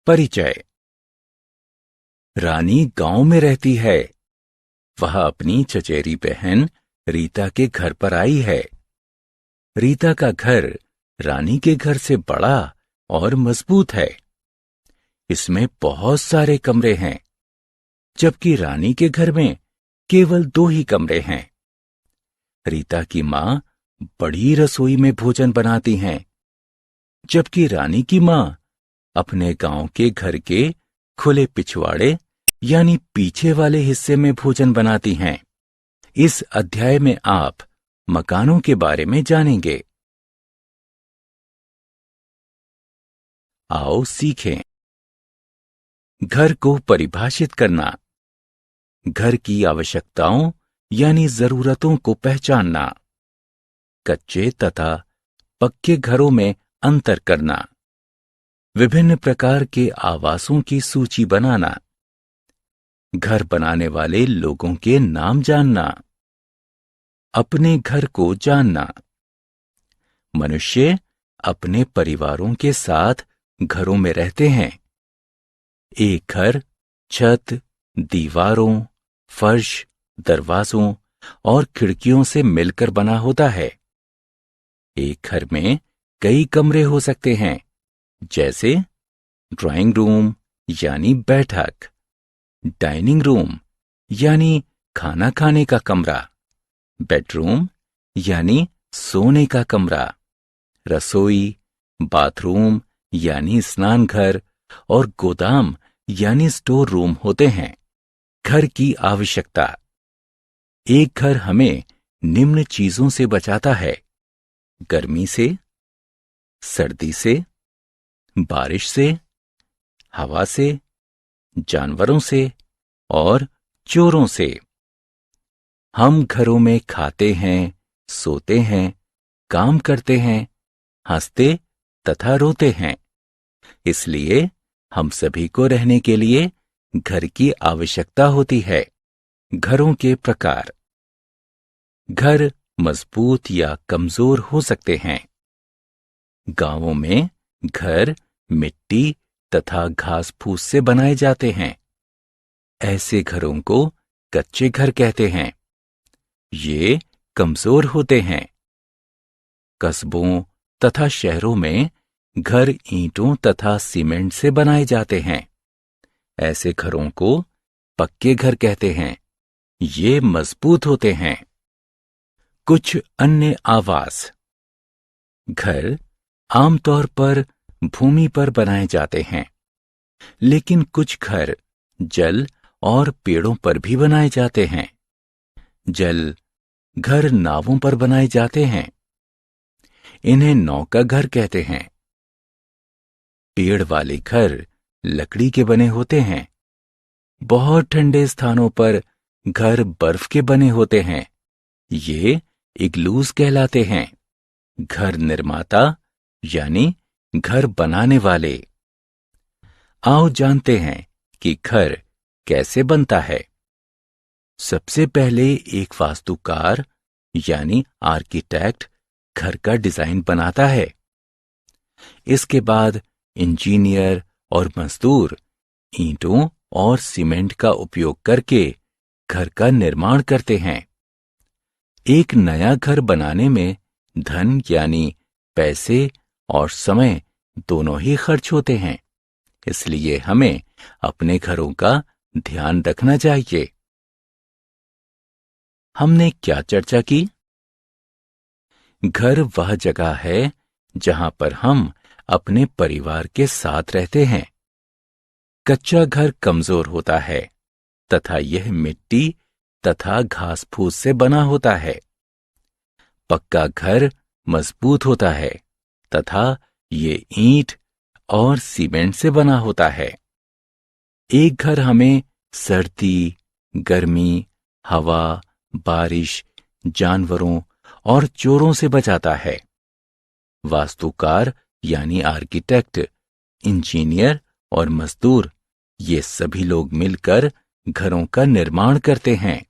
परिचय। रानी गांव में रहती है। वह अपनी चचेरी बहन रीता के घर पर आई है। रीता का घर रानी के घर से बड़ा और मजबूत है। इसमें बहुत सारे कमरे हैं, जबकि रानी के घर में केवल 2 ही कमरे हैं। रीता की मां बड़ी रसोई में भोजन बनाती हैं, जबकि रानी की मां अपने गांव के घर के खुले पिछवाड़े यानी पीछे वाले हिस्से में भोजन बनाती हैं। इस अध्याय में आप मकानों के बारे में जानेंगे। आओ सीखें। घर को परिभाषित करना, घर की आवश्यकताओं यानी जरूरतों को पहचानना, कच्चे तथा पक्के घरों में अंतर करना, विभिन्न प्रकार के आवासों की सूची बनाना, घर बनाने वाले लोगों के नाम जानना, अपने घर को जानना। मनुष्य अपने परिवारों के साथ घरों में रहते हैं। एक घर छत, दीवारों, फर्श, दरवाजों और खिड़कियों से मिलकर बना होता है। एक घर में कई कमरे हो सकते हैं, जैसे ड्राइंग रूम यानी बैठक, डाइनिंग रूम यानी खाना खाने का कमरा, बेडरूम यानी सोने का कमरा, रसोई, बाथरूम यानी स्नान घर और गोदाम यानी स्टोर रूम होते हैं। घर की आवश्यकता। एक घर हमें निम्न चीजों से बचाता है: गर्मी से, सर्दी से, बारिश से, हवा से, जानवरों से और चोरों से। हम घरों में खाते हैं, सोते हैं, काम करते हैं, हंसते तथा रोते हैं। इसलिए हम सभी को रहने के लिए घर की आवश्यकता होती है। घरों के प्रकार। घर मजबूत या कमजोर हो सकते हैं। गांवों में घर मिट्टी तथा घास फूस से बनाए जाते हैं। ऐसे घरों को कच्चे घर कहते हैं। ये कमजोर होते हैं। कस्बों तथा शहरों में घर ईंटों तथा सीमेंट से बनाए जाते हैं। ऐसे घरों को पक्के घर कहते हैं। ये मजबूत होते हैं। कुछ अन्य आवास। घर आमतौर पर भूमि पर बनाए जाते हैं, लेकिन कुछ घर जल और पेड़ों पर भी बनाए जाते हैं। जल घर नावों पर बनाए जाते हैं। इन्हें नौका घर कहते हैं। पेड़ वाले घर लकड़ी के बने होते हैं। बहुत ठंडे स्थानों पर घर बर्फ के बने होते हैं। ये इग्लूज कहलाते हैं। घर निर्माता यानी घर बनाने वाले। आओ जानते हैं कि घर कैसे बनता है। सबसे पहले एक वास्तुकार यानी आर्किटेक्ट घर का डिजाइन बनाता है। इसके बाद इंजीनियर और मजदूर ईंटों और सीमेंट का उपयोग करके घर का निर्माण करते हैं। एक नया घर बनाने में धन यानी पैसे और समय दोनों ही खर्च होते हैं। इसलिए हमें अपने घरों का ध्यान रखना चाहिए। हमने क्या चर्चा की? घर वह जगह है जहां पर हम अपने परिवार के साथ रहते हैं। कच्चा घर कमजोर होता है तथा यह मिट्टी तथा घास फूस से बना होता है। पक्का घर मजबूत होता है तथा ये ईंट और सीमेंट से बना होता है। एक घर हमें सर्दी, गर्मी, हवा, बारिश, जानवरों और चोरों से बचाता है। वास्तुकार यानी आर्किटेक्ट, इंजीनियर और मजदूर ये सभी लोग मिलकर घरों का निर्माण करते हैं।